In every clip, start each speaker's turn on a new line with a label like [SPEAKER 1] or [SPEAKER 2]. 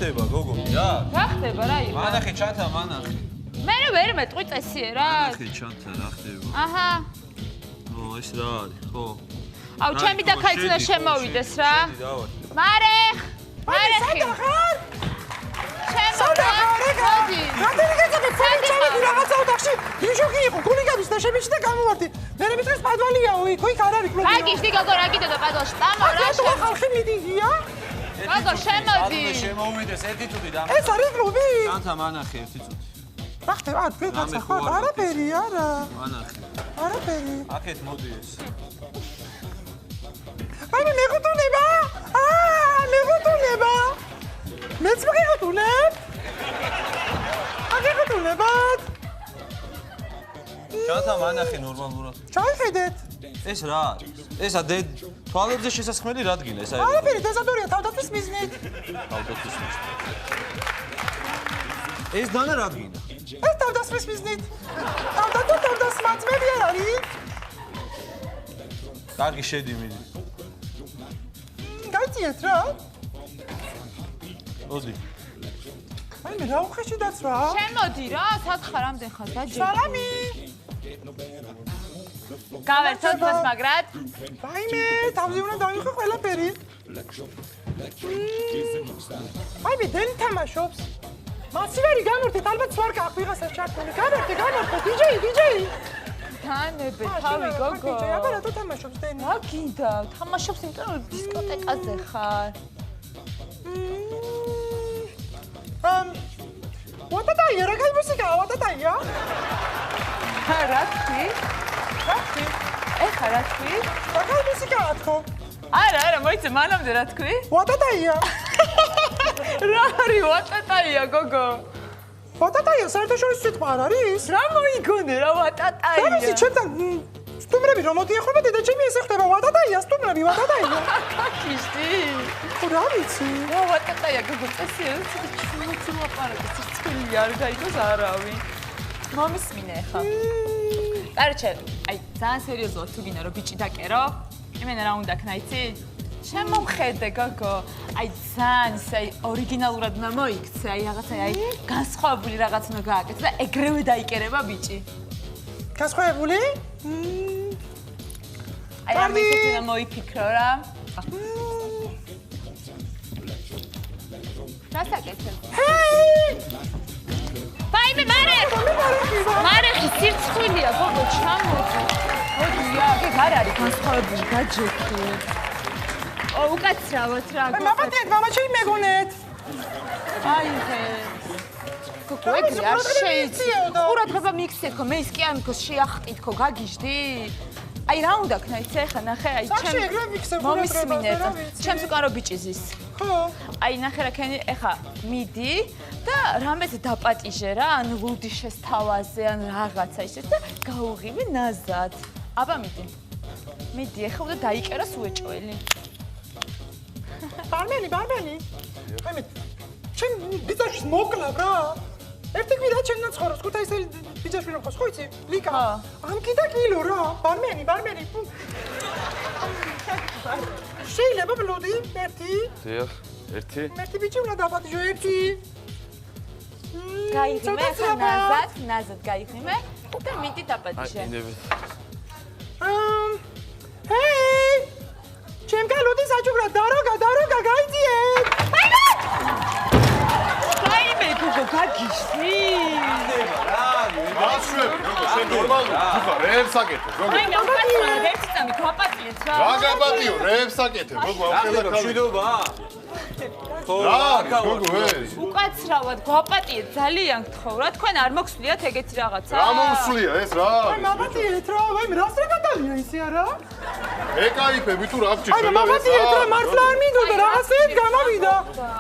[SPEAKER 1] ხდება, გოგო? რა?
[SPEAKER 2] რა ხდება, რა იყო?
[SPEAKER 1] მანახე ჩანთა, მანახე.
[SPEAKER 2] მე ვერ მეტყვი წესიე რა.
[SPEAKER 1] მანახე ჩანთა, რა ხდება?
[SPEAKER 2] აჰა.
[SPEAKER 1] ო, ეს რა არის, ხო?
[SPEAKER 2] აუ, ჩემი და ქაიცინა შემოვიდეს რა. მარე! მარე! სადა ხარ? სადა ხარ?
[SPEAKER 3] რამდენი გეძები ფული ჩავედი რაღაცა ოთახში. ბიჟოგი იყო, გული გამისდა, შემიჭდა გამოვარდი. მე მეც პადვალიაო, იქ არ არის კლუბი.
[SPEAKER 2] რა გიშდი გოგო, რა გიდო და პადვალში? წამო რა
[SPEAKER 3] შე. ხალხი მიდია?
[SPEAKER 2] გოგო, შემოდი.
[SPEAKER 1] შემოვიდეს ერთი წუთი და.
[SPEAKER 3] ეს არის კლუბი?
[SPEAKER 1] ჩანთა, მანახე ერთი წუთი.
[SPEAKER 3] რა ხდება? თქვენ ხარ? არაფერი არა.
[SPEAKER 1] მანახე.
[SPEAKER 3] არაფერი.
[SPEAKER 1] აქეთ მოდი ეს.
[SPEAKER 3] აი მე მეგონება? მეგონება. მეც მეგოთუნებ? მეგოთუნებად?
[SPEAKER 1] ჩანთა, მანახე ნორმალურად.
[SPEAKER 3] ჩაიხედეთ.
[SPEAKER 1] ეს რა არის? ესა თვალებზე შესასხმელი რადგინა ეს არის?
[SPEAKER 3] არაფერი, დეზოდორია თავდაცვის მიზნით.
[SPEAKER 1] თავდაცვის მიზნით. ეს დანა რადგინა?
[SPEAKER 3] ეს თავდაცვის მიზნით. თავდაცვამწმები არ არის?
[SPEAKER 1] კარგი, შედი მიდი.
[SPEAKER 3] გაიციეთ რა?
[SPEAKER 1] მოდი.
[SPEAKER 3] აი მე რა უხეში დაცვა?
[SPEAKER 2] შემოდი რა, სათხარ ამდენ ხარ დაჯერ.
[SPEAKER 3] სალამი.
[SPEAKER 2] გავერთოთ მას მაგრად.
[SPEAKER 3] აი მე თავზე უნდა დავიხო ყველაფერი. აი მე დენი თამაშობს. მასივერი გამორთეთ, ალბათ სვარკა აქვს ვიღასაც ჩართული. გამორთე, დიჯეი. თანებე, თავი გოგო. აბა რატო თამაშობს დენი?
[SPEAKER 2] რა გინდა? თამაშობს იმიტომ რომ დისკოტეკაზე ხარ.
[SPEAKER 3] ვატატაია, რა კაი მუსიკაა, ვატატაია?
[SPEAKER 2] რა თქვი? ეხა რა თქვი?
[SPEAKER 3] რა კაი მუსიკაა თქო?
[SPEAKER 2] არა, მოიცე, მანამდე რა თქვი?
[SPEAKER 3] ვატატაია.
[SPEAKER 2] რა არის ვატატაია, გოგო?
[SPEAKER 3] ვატატაია, საერთაშორისო სიტყვა არ არის?
[SPEAKER 2] რა მოიგონე რა ვატატაია?
[SPEAKER 3] რა ვიცი, ჩემთან სტუმრები რომ მოდიახება დედაჩემი ესე ხდება ვატატაია, სტუმრები ვატატაია.
[SPEAKER 2] კაკიშტი.
[SPEAKER 3] რა ვიცი?
[SPEAKER 2] რა ვატატაია, გოგო, წესი რა ცუცუ აპარატი, ციცხვილი არ გაიგოს არავინ. მომისმინე ხა. კარჩე, აი, ძალიან სერიოზულად თუ გინდა რომ ბიჭი დაკერო, იმენა რა უნდა ქნა, იცი? შემომხედე, გოგო. აი, ძალიან ისე ორიგინალურად უნდა მოიქცე, აი რაღაცა, აი, განსხვავებული რაღაც უნდა გააკეთო და ეგრევე დაიკერება ბიჭი.
[SPEAKER 3] განსხვავებული?
[SPEAKER 2] აი, ამ ისეთი უნდა მოიფიქრო რა. რა საკეთებ? ვაიმე, მარეხი სირცხვილია, გოგო, ჩამოდი. მოდი, აქ არ არის განსხვავებული, გაჯექი. უკაცრავად რა.
[SPEAKER 3] მამათიეთ, მამაჩემი მეგონეთ.
[SPEAKER 2] აი ხე. გოგო, ეგრე არ შეიძლება. ყურადღება მიქცეთ, ხო, მე ის კი არ მიქოს შეახტით, ხო, გაგიჟდი? აი რა უნდა ქნა, იცი ახლა ნახე, აი მომისმინე, ჩემს უკან რო ბიჭი ზის.
[SPEAKER 3] ხო.
[SPEAKER 2] აი ნახე რა ქენი, ახლა მიდი და რამეთ დაპატიჟე რა, ან ლუდი შესთავაზე, ან რაღაცა ისეთ და გაუღიმე ნაზად. აბა მიდი. მიდი, ახლა უნდა დაიკეროს უეჭველი.
[SPEAKER 3] ბარმენი. აი მე ჩემ ბიძაშვილს მოკლავ რა. ერთი კვირა ჩემთან ცხოვრობს, ქუთაისელი ბიძაშვილი რომ ხოს, ხო იცი? ლიკა. ამკიდა კილო რა. ბარმენი. შეიძლება ბლუდი ერთი?
[SPEAKER 4] დიახ, ერთი.
[SPEAKER 3] ერთი ბიჭი უნდა დაპატიჟო ერთი.
[SPEAKER 2] გაიღიმე ნაზად გაიღიმე და მიდი დაპატიჟე.
[SPEAKER 3] ჰეი! ჩემკა ლუდი საჭუბრა დაროგა გაიძიეთ.
[SPEAKER 2] ვაიმე, გოგო, გაგიჟდი?
[SPEAKER 4] მაშვები, გოგო, შენ ნორმალური ხარ, რეებს აკეთებ, გოგო.
[SPEAKER 2] აი, მოგპატიო, ერთი წამი გვაპატიეთ რა.
[SPEAKER 4] რა გაპატიო, რეებს აკეთებ, გოგო, ახლა
[SPEAKER 1] მშვიდობა.
[SPEAKER 4] რა, გოგო, ეს.
[SPEAKER 2] უკაცრავად გვაპატიეთ, ძალიან გთხოვ რა, თქვენ არ მოგსვლიათ ეგეთი რაღაცა?
[SPEAKER 4] რა მომსვლია ეს რა?
[SPEAKER 3] აი, მამათიეთ რა, აი, რას რეკატალია ისე არა?
[SPEAKER 4] ეკაიფები თუ რა გჭირს?
[SPEAKER 3] აი, მამათიეთ რა, მართლა არ მინდოდა რაღაცეთ გამოვიდა.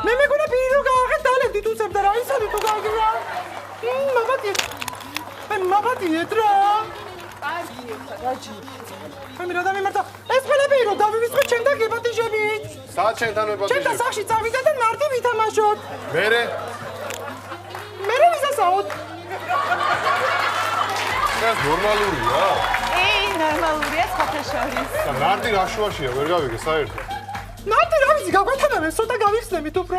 [SPEAKER 3] მე მეგონა პირი რო გააღეთ დალებდით უცებ და რა ისარი თუ გაგივა. მამათიეთ. აი, მამათიეთ რა.
[SPEAKER 2] კარგი ხა, გაჯი.
[SPEAKER 3] აი, მე რა დამემართა. ეს ყველაფერი რო დავივიწყოთ ჩემთან გეპატიჟებით.
[SPEAKER 4] სად ჩემთან ვეპატიჟებ?
[SPEAKER 3] ჩემთან სახში წავიდა და მარტი ვითამაშოთ.
[SPEAKER 4] მერე
[SPEAKER 3] ვისასაუთ.
[SPEAKER 4] ეს ნორმალურია?
[SPEAKER 2] ნორმალურია ხოთაშორის.
[SPEAKER 4] და მარტი რა შუაშია, ვერ გავიგე საერთოდ.
[SPEAKER 3] მარტი რა ვიცი, გაგვეთანავე, ცოტა გავიხსნებით უფრო.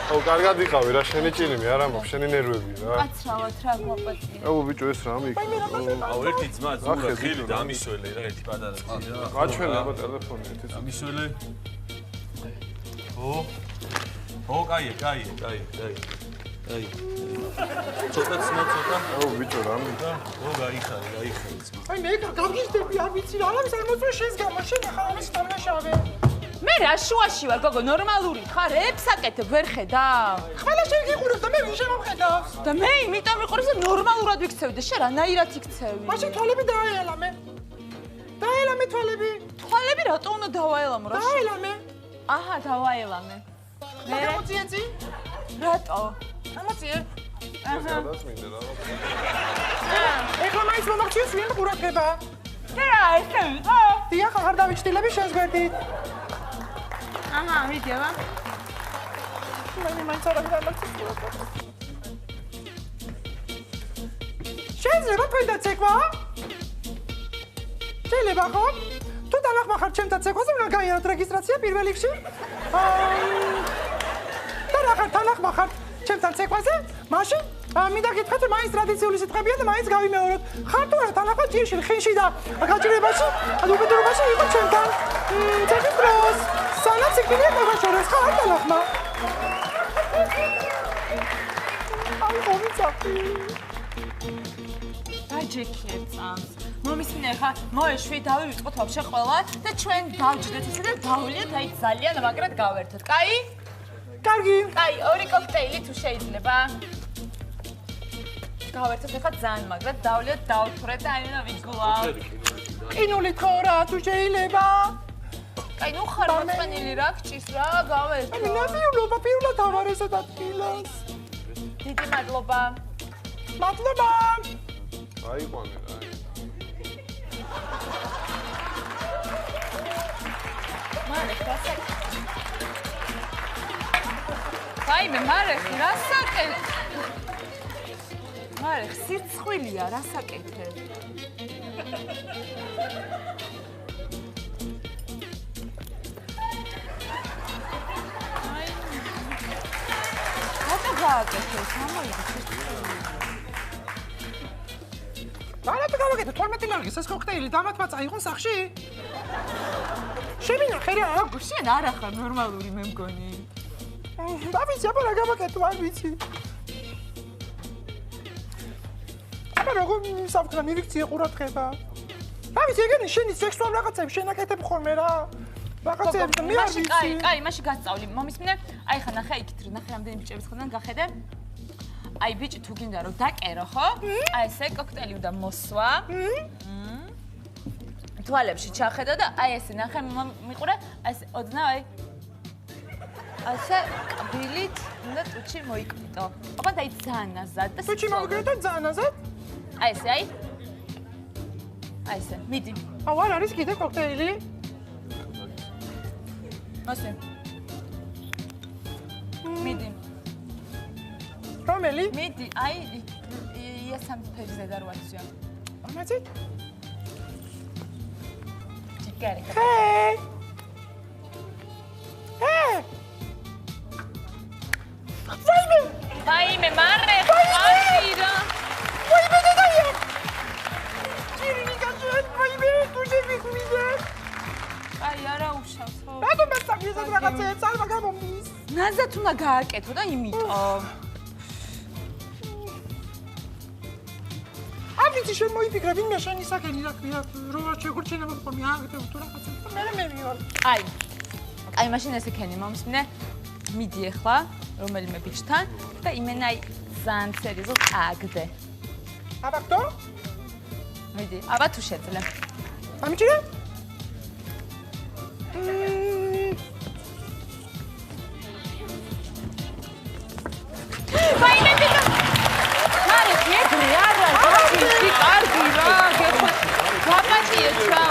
[SPEAKER 4] აუ, კარგად იყავი რა, შენი ჭირიმი არა მაქვს, შენი ნერვები რა.
[SPEAKER 2] კაცრავად რა გვაყვეთია.
[SPEAKER 4] აუ, ბიჭო, ეს რა მიქ.
[SPEAKER 1] აუ, ერთი ძმა, ზურა, ხილი და ამისველე რა, ერთი პატარა ძმა რა.
[SPEAKER 4] გაჩვენე აბა ტელეფონი, ერთი ძმა.
[SPEAKER 1] ამისველე. ო, კაია. აი. ცოტა ცოტა.
[SPEAKER 4] აუ, ბიჭო, რა მიქ.
[SPEAKER 1] ო, გაიხარე ძმა.
[SPEAKER 3] აი მე გავგიჟდები არ ვიცი რა ამის არ მოწვე შენს გამო შენ ახლა ამის დამნაშავე
[SPEAKER 2] მე რა შუაში ვარ გოგო ნორმალური ხარ ებს აკეთებ ვერ ხედავ
[SPEAKER 3] ყველა შენ გიყურებს და მე ვინ შემოვხედავს
[SPEAKER 2] და მე იმიტომ ვიყურებს და ნორმალურად ვიქცევი და შენ რანაირად იქცევი
[SPEAKER 3] მაშინ თვალები დააელამე
[SPEAKER 2] თვალები რატო უნდა დავაელამო რა
[SPEAKER 3] დააელამე
[SPEAKER 2] აჰა დავაელამე
[SPEAKER 3] მე მოწიეცი
[SPEAKER 2] რატო
[SPEAKER 3] ამოწიე
[SPEAKER 4] სადაც მინდა რა.
[SPEAKER 3] ეხლა მაინც მომახჩიეს ვინ ყურადღება
[SPEAKER 2] რა ესე ვიყო
[SPEAKER 3] დიახ აღარ დავიჩtildeები შენს გვერდით
[SPEAKER 2] აჰა ვიდეო
[SPEAKER 3] მე მაინც არ გამარცხეს შეიძლება თქვენდა ცეკვა შეიძლება ხო თუ დავახმახარ ჩემთან ცეკვაზე უნდა გაიაროთ რეგისტრაცია პირველ რიგში და რა ხარ თანახმახარ ჩემთან ცეკვაზე მაშინ მინდა გითხრათ რომ მაინც ტრადიციული სიტყვებია და მაინც გავიმეოროთ ხარ თუ არა თანახმად ჭირში ხინში და გაჭირებაში უბედურობაში იყო ჩემთან ცეკვის დროს სანამ სიკვდილი მოგაშორეს ხარ თანახმა აი მომიცაფი
[SPEAKER 2] დაჯექიეთ წამს მომისმინე ხა მოეშვი დავივიწყოთ ვაფშე ყველა და ჩვენ დავჯდეთ ისე და დავლიოთ აი ძალიან მაგრად გავერთოთ კაი
[SPEAKER 3] კარგი
[SPEAKER 2] კაი ორი კოქტეილი თუ შეიძლება გავერთოთ ახლა ძალიან მაგრად დავლიოთ დავთვრეთ და აი უნდა ვიგულავ
[SPEAKER 3] ყინული ქორა თუ შეიძლება
[SPEAKER 2] კაი ნუ ხარ მოწყენილი რა გჭირს რა გავერთო
[SPEAKER 3] აი ნაბიულობა პირველად ავარესა და თილას
[SPEAKER 2] დიდი მადლობა
[SPEAKER 3] მადლობა
[SPEAKER 4] აიყვანე რა.
[SPEAKER 2] ვაიმე, მარეხი, რა საკეთე? მარეხი, სირცხვილია, რა საკეთე? რატო გააკეთე?
[SPEAKER 3] რატო გავაკეთე 12 ლარგის ეს კოქტეილი დამათმა წაიღონ სახში? შემინახე რა?
[SPEAKER 2] შენ არ ახარ ნორმალური მე მგონი.
[SPEAKER 3] დავიცი, აბა რა გავაკეთო, არ ვიცი. აბა როგორ მისავქნა მივიქციე ყურადღება. დავიცი, ეგენი შენი სექსუალ რაღაცები შენაკეთებ ხოლმე რა. რაღაცები მე არ ვიცი.
[SPEAKER 2] კაი, მაშინ გასწავლი. მომისმინე, აი ხა ნახე იქით, ნახე რამდენი ბიჭების ხოდან გახედე. აი ბიჭი თუ გინდა რომ დაკერო, ხო? აი ესე კოქტეილი უნდა მოსვა. თვალებში ჩახედა და აი ესე ნახე მიყურე, აი ესე ოდნავ აი ასე კბილით უნდა ტუჩი მოიკპიტო. აბა დაი ძალიან აზად და
[SPEAKER 3] ტუჩი მოგეკეთა ძალიან აზად?
[SPEAKER 2] აი ესე აი. აი ესე, მიდი.
[SPEAKER 3] აუ არ არის კიდე კოქტეილი?
[SPEAKER 2] ასე. მიდი.
[SPEAKER 3] რომელი?
[SPEAKER 2] მიდი, აი იასამ ფერზე და როაცია.
[SPEAKER 3] ამაცი?
[SPEAKER 2] ჯიგარი.
[SPEAKER 3] ჰეი! ჰეი!
[SPEAKER 2] ვაიმე, მარე, ვაირა.
[SPEAKER 3] ვაიმე დედაია! ჭირინი გაჭერეთ, ვაიმე, თუ შევიხვიდე.
[SPEAKER 2] აი, არა უშავს, ხო?
[SPEAKER 3] რატომ მასწავლეს ეს რაღაცებს? არ მაგამომდის.
[SPEAKER 2] ნაზად უნდა გააკეთო და იმიტომ.
[SPEAKER 3] არ ვიცი შენ მოიფიქრე ვინმე შენი საკენი რა ქვია რო არ შეგურჩენა მოყოლმე აგეთებ თუ რაღაცა მე მივარ
[SPEAKER 2] აი მაშინ ესე ქენი მომსმინე მიდი ახლა რომელიმე ბიჭთან და იმენა აი ძალიან სერიოზულად აგდე
[SPEAKER 3] აბა ხტო
[SPEAKER 2] მიდი აბა თუ შეძლე
[SPEAKER 3] ამიჭირე
[SPEAKER 2] ვაიმე დედა მარე გეგრი არა გაში კარგი რა გეხო ვაპატიეთ რა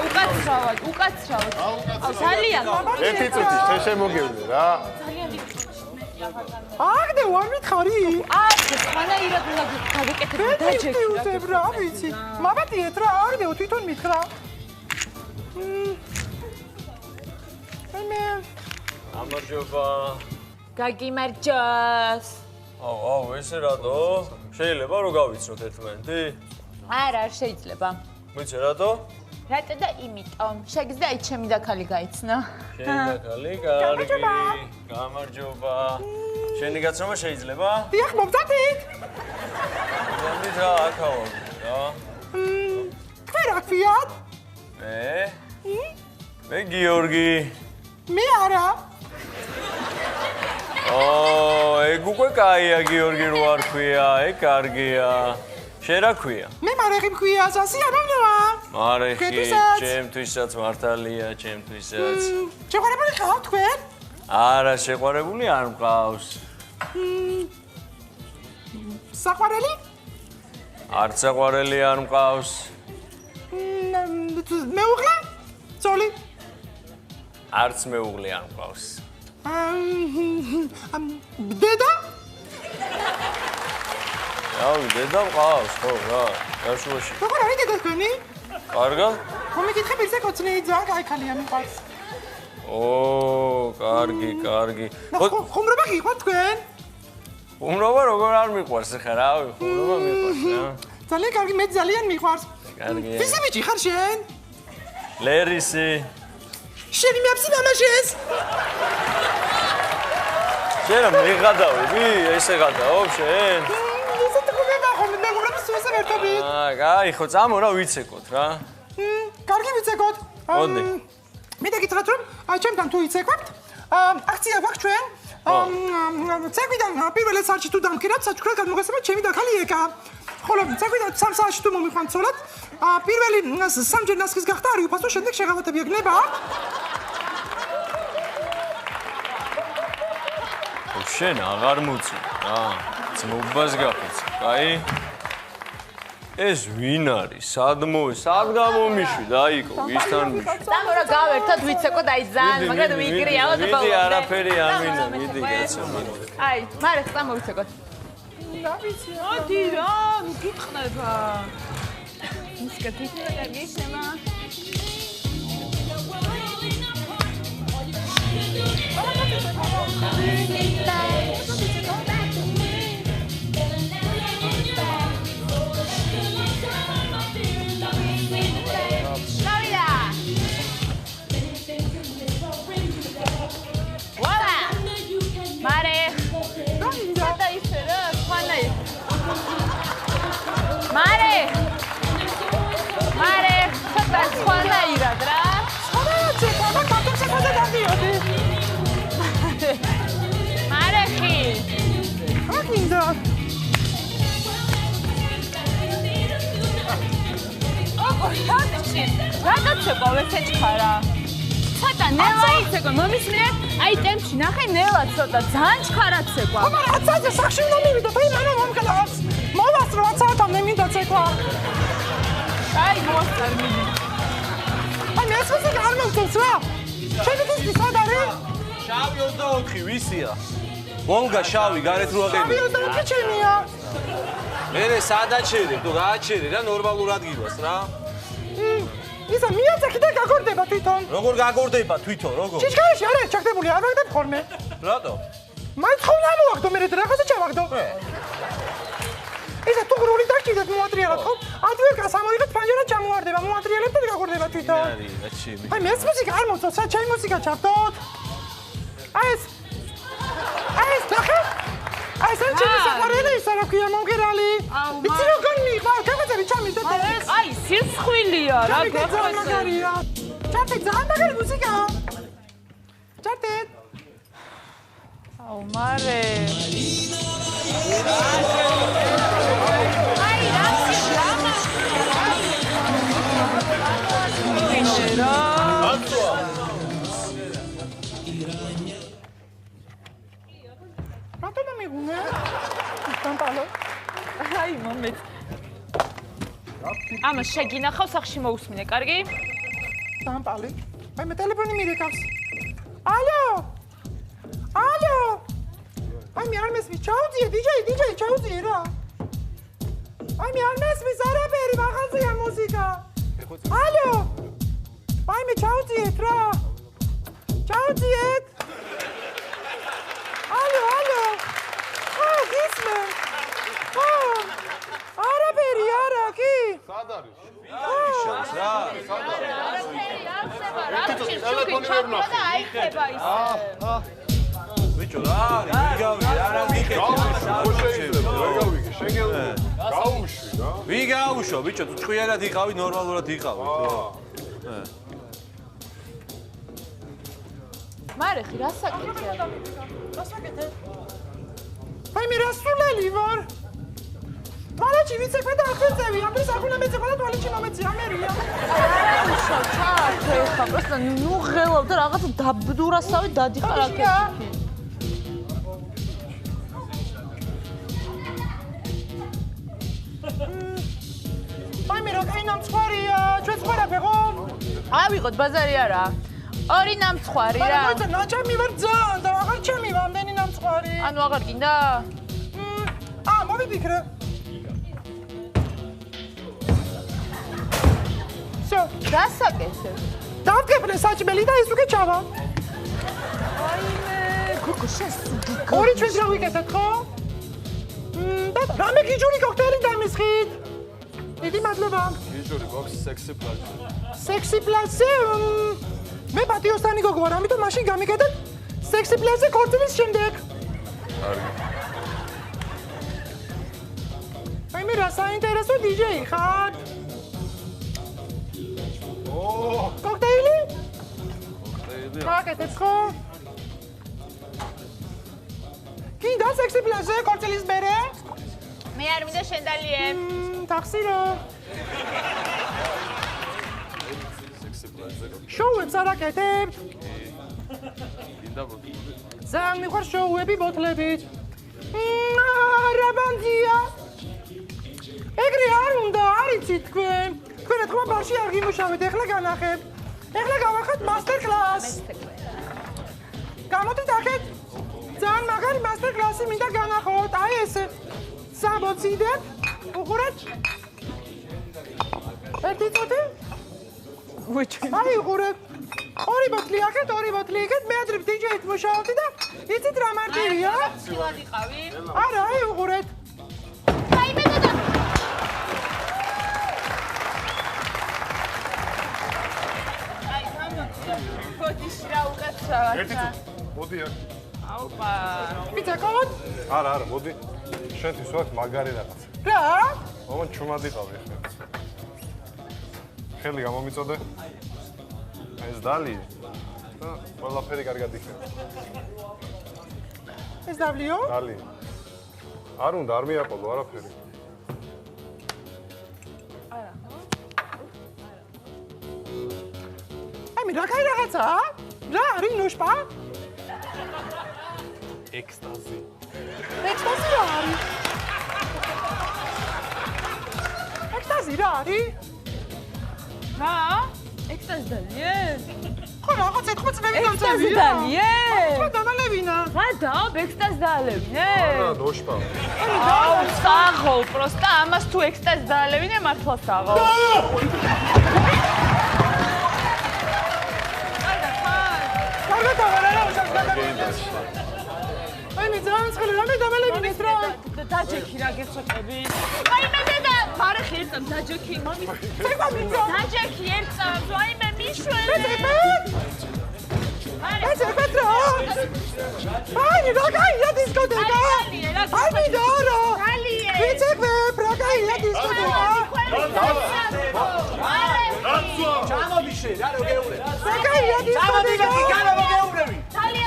[SPEAKER 2] უკაცრავად აუ ძალიან
[SPEAKER 4] ერთი წუთი შენ შემოგევლე რა
[SPEAKER 2] ძალიან დიდი
[SPEAKER 3] აგდე ვარ მითხარი
[SPEAKER 2] აგდე ხანაირად უნდა გავეკეთებ დაჯექი
[SPEAKER 3] რა ვიცი მაბატიეთ რა აგდეო თვითონ მითხრა
[SPEAKER 1] გამარჯობა
[SPEAKER 2] გაგიმარჯოს.
[SPEAKER 5] აუ, ესე რატო? შეიძლება რომ გავიცნოთ ერთმანეთი?
[SPEAKER 2] არა, არ შეიძლება.
[SPEAKER 5] ვიცი რატო?
[SPEAKER 2] რატო და იმიტომ. შეგიძლია აი ჩემი დაქალი გაიცნო.
[SPEAKER 5] შენი დაქალი, კარგი. გამარჯობა. შენი გაცნობა შეიძლება?
[SPEAKER 3] დიახ, მომწადით.
[SPEAKER 5] მომდით რა, აქავა რა.
[SPEAKER 3] თქვენ რა ქვიათ?
[SPEAKER 5] მე გიორგი.
[SPEAKER 3] მე არა.
[SPEAKER 5] ეგ უკვე კაია გიორგი რო არ ქვია, ეგ კარგია. შენ რა ქვია?
[SPEAKER 3] მე მარეხი მქვია, სასია მომნოა.
[SPEAKER 5] მარეხი, ჩემთვისაც მართალია, ჩემთვისაც.
[SPEAKER 3] შეყვარებული ხავთ თქვენ?
[SPEAKER 5] არა, შეყვარებული არ მყავს.
[SPEAKER 3] საყვარელი?
[SPEAKER 5] არც საყვარელი არ მყავს.
[SPEAKER 3] მეუღლე? ძოლი?
[SPEAKER 5] არც მეუღლე არ მყავს.
[SPEAKER 3] დედა?
[SPEAKER 5] რავი, დედა მყავს, ხო, რა, გაშუაში.
[SPEAKER 3] როგორ არის დედა თქვენი?
[SPEAKER 5] კარგად?
[SPEAKER 3] მომიკითხე პირზე კოცნი, ძალიან კაი ხალია მიყვარს.
[SPEAKER 5] კარგი.
[SPEAKER 3] ხუმრობა გიყვართ თქვენ?
[SPEAKER 5] ხუმრობა როგორ არ მიყვარს ხა, რავი, ხუმრობა მიყვარს რა.
[SPEAKER 3] ძალიან კარგი, მე ძალიან მიყვარს.
[SPEAKER 5] კარგია.
[SPEAKER 3] ვისი ბიჭი ხარ შენ?
[SPEAKER 5] ლერისი.
[SPEAKER 3] შენი მეფსი მამაშენს?
[SPEAKER 5] შენ რა მიღადავები? ესე გადაობ შენ?
[SPEAKER 3] ისე თქვენ ახლა მეგობრებს სულს ერთობით.
[SPEAKER 5] კაი, ხო, წამო რა ვიცეკოთ რა.
[SPEAKER 3] კარგი ვიცეკოთ.
[SPEAKER 5] მოდი.
[SPEAKER 3] მე დაგითხრათ რომ ჩემთან თუ იცეკვებთ, აქცია გვაქვს ჩვენ. ცეკვიდან პირველ საათში თუ დამქირავთ, საჩუქრად გადმოგესწრებთ ჩემი დაქალი ეკა. ხოლო ცეკვიდან 3 საათში თუ მომიყვანთ ცოლად, პირველი სამჯერ ნასხის გახდა არის უფასო, შემდეგ შეღავათები ეგნება.
[SPEAKER 5] შენ აღარ მოწი რა. ძმობას გაფიცი, კაი? ეს ვინ არის? სად გამომიშვი, დაიკო, ვისთან მიშვი?
[SPEAKER 2] წამო რა გავერთოთ ვიცეკოთ აი ძალიან, მაგრამ ვიგრია და
[SPEAKER 5] ბოლომდე. მიდი, არაფერი ამინა, მიდი კაცო.
[SPEAKER 2] აი, მარე წამო ვიცეკოთ.
[SPEAKER 6] მოდი რა, ნუ გიყვნება.
[SPEAKER 2] ისკეთი კარგი შემა. რატაცეკო ვესეჩქარა? ცოტა ნელა იცეკო, მომისმინე, აი ტემპში ნახე ნელა ცოტა, ძალიან ჩქარაცეკვა.
[SPEAKER 3] აბა რაცაზე სახში უნდა მივიდოთ, აი მანამ მომკლავს. მოვასწრო რაცათან მე მინდა ცეკვა.
[SPEAKER 2] აი მოსწარ მიდი.
[SPEAKER 3] აი მე ესეც არ მოვწევს რა. შენი დისკი სად არის?
[SPEAKER 1] შავი 24 ვისია? ვონგა შავი გარეთ რო აყენე.
[SPEAKER 3] შავი 24 ჩემია.
[SPEAKER 1] მე სადაჩერი, თუ გააჩერი რა ნორმალურად გიგვას რა.
[SPEAKER 3] ისა მიაწექი და გაგორდება თვითონ.
[SPEAKER 1] როგორ გაგორდება თვითონ, როგორ?
[SPEAKER 3] ჭიშკარში არა ჩაგდებული, არ ვაგდებ ხოლმე.
[SPEAKER 1] რატო?
[SPEAKER 3] მაინც ხოვნა მოვაგდო, მე რაღაცა ჩავაგდო. ისა თუ გრული დაგჭირდეთ მოატრიალოთ ხო? ადვერკას ამოიღეთ ფანჯარა ჩამოვარდება, მოატრიალებ და გაგორდება თვითონ.
[SPEAKER 1] რა ჩემი.
[SPEAKER 3] აი მე ეს მუსიკა არ მოწონს, რა ჩემი მუსიკა ჩავდოთ. აი ეს ნახე? აი ეს ჩემი საყვარელი ისა რა ქვია მომღერალი. იცი როგორ მიიღვა, კაცები ჩამიდეთ.
[SPEAKER 2] აი სირცხვილია რა
[SPEAKER 3] გაგორდება. ჩარტე ძალიან მაგარი მუსიკაა. ჩარტე.
[SPEAKER 2] აუ მარე. აი მომეც. ამას შეგინახავ სახში მოусმინე, კარგი?
[SPEAKER 3] დამპალი. აი მე ტელეფონი მირეკავს. ალო! ალო! აი მე არ მესმის, ჩაუძიე, დიჯეი, ჩაუძიე რა. აი მე არ მესმის არაფერი, მაღაზია მუსიკა. ალო! აი მე ჩაუძიეთ რა. ჩაუძიეთ. ალო!
[SPEAKER 4] სად არის?
[SPEAKER 1] ვიგავიშავს რა.
[SPEAKER 4] ტელეფონი ვერ ვნახე.
[SPEAKER 2] აიხება ისე.
[SPEAKER 1] ბიჭო რა არის? ვიგავი არა ვიკეთე.
[SPEAKER 4] ხო შეიძლება, ვერ გავიგე, შენ გაუშვი რა.
[SPEAKER 1] ვიგაუშო ბიჭო, თუ ჭკვიანად იყავი, ნორმალურად იყავი.
[SPEAKER 2] მარეხი, რა საკეთე?
[SPEAKER 3] აი მე რასულელი ვარ. თვალეთში ვიცეკვე და ახერწევი, ამის ახუნა მეცეკვე და თვალეთში მომეცი ამერია.
[SPEAKER 2] აუშა, ჩაართე ხა, პროსტა ნუ ღელავ და რაღაც დაბდურასავე დადიხარ აქეთში.
[SPEAKER 3] აი მე რა კაი ნამცხვარია, ჩვენ ცხოვრობ ხო?
[SPEAKER 2] ავიღოთ ბაზარი არა. ორი ნამცხვარი რა.
[SPEAKER 3] არა, ნაჭამი ვარ ძალიან და აღარ ჩემი ვამდენი ნამცხვარი.
[SPEAKER 2] ანუ აღარ გინდა?
[SPEAKER 3] მოვიფიქრე. всё,
[SPEAKER 2] დასაკეთე.
[SPEAKER 3] დავკეფლე საჭმელი და ეს უკვე ჩავა.
[SPEAKER 2] აიმე, გოგო შენს
[SPEAKER 3] ორი ჩვენს რა ვიკეთეთ ხო? და რამე გიჯური კოქტეილი დამისხით. დიდი მადლობა.
[SPEAKER 4] გიჟური გვაქვს სექსი პლაჟი.
[SPEAKER 3] სექსი პლაჟზე მე პატიოსანი გოგო ვარ, ამიტომ მაშინ გამიგეთეთ სექსი პლაჟზე ქორწილის შემდეგ.
[SPEAKER 4] კარგი.
[SPEAKER 3] აი მე რა საინტერესო დიჯეი ხარ? კოქტეილი? კოქტეილი. ხო? კიდე სექსი პლაჟზე ქორწილის მერე?
[SPEAKER 2] მე არ მინდა შენ დალიე.
[SPEAKER 3] ტაქსირო. შოუებს არ აკეთებთ?
[SPEAKER 4] გინდა ბოთლები?
[SPEAKER 3] ძალიან მიყვარს შოუები ბოთლებით. რა ბანდია? ეგრე არ უნდა, არ იცით თქვენ. თქვენ ეთქმა ბარში არ გიმუშავეთ, ეხლა განახებ. ეხლა გავახეთ მასტერ კლასს. გამოდით აქეთ. ძალიან მაგარი მასტერ კლასი მინდა განახოთ. აი ესე. საბოციდებ. უყურეთ. ერთი წუთი. აი უყურეთ. ორი ბოთლი აქეთ, ორი ბოთლი იქეთ. მე ადრე დიჯეით მუშაობდი და იცით რა მარტივია?
[SPEAKER 2] ცივად იყავი?
[SPEAKER 3] არა, აი უყურეთ.
[SPEAKER 2] აი მე და აი ფოტიში რა უკაცრავა.
[SPEAKER 4] ერთი წუთი. მოდი აქ.
[SPEAKER 2] აუპა.
[SPEAKER 3] მიცაკოთ?
[SPEAKER 4] არა, მოდი. შენთვის ვაქვს მაგარი რაღაც.
[SPEAKER 3] რა?
[SPEAKER 4] მომან ჩუმად იყავი ხე. ხელი გამომიწოდე. ეს დალი. და ყველაფერი კარგად იქნება.
[SPEAKER 3] ეს დავლიო?
[SPEAKER 4] დალი. არ უნდა არ მიაყოლო არაფერი.
[SPEAKER 3] აი მე რა კაი რაღაცაა? რა არის ნუშპა?
[SPEAKER 4] ექსტაზი.
[SPEAKER 3] ექსტაზი რა არის? ექსტაზი რა არის?
[SPEAKER 2] რა? ექსტაზი დალიე?
[SPEAKER 3] ხო რაღაც ეთქმა წნევი
[SPEAKER 2] ექსტაზი
[SPEAKER 3] დამწევია.
[SPEAKER 2] დალიე?
[SPEAKER 3] ხო დამალევინა.
[SPEAKER 2] რა დაო ექსტაზი დაალევინე?
[SPEAKER 4] არა, ნოშპა.
[SPEAKER 2] აუ, საღოლ, პროსტა ამას თუ ექსტაზი დაალევინე მართლა საღოლ.
[SPEAKER 3] კარგად აღარა რა უშავს გადაგინდეს. აი მე ძალიან ცხელი რამე დამალევინეს რა.
[SPEAKER 2] დაჯექი რა გეცოტები. აი მე დედა, მარეხი ერთამ დაჯექი მომი.
[SPEAKER 3] ცეკვა მინდა.
[SPEAKER 2] დაჯექი ერთამ, აი მე მიშვენე.
[SPEAKER 3] ეს ეხეთ რა? აი რა კაია დისკოტეკა? აი მინდა არა. ვიცეკვებ რა კაია დისკოტეკა?
[SPEAKER 1] ჩამოდიშე, რა როგეურე.
[SPEAKER 3] რა კაია დისკოტეკა?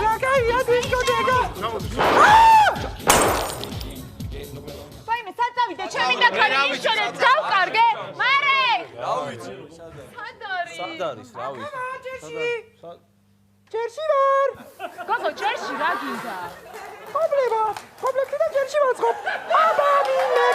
[SPEAKER 3] რა კაია დისკოტეკა?
[SPEAKER 2] ვაიმე, საწავიდე, ჩემი და ქალი მიშვენე, გავკარგე? მარე!
[SPEAKER 1] რა ვიცი.
[SPEAKER 2] სად არის?
[SPEAKER 1] სად არის, რა ვიცი.
[SPEAKER 3] ჭერში. ჭერში ვარ.
[SPEAKER 2] გოგო, ჭერში რა გინდა?
[SPEAKER 3] ხობლება. ხობლებში და ჭერში ვაწყობ. აბა მინე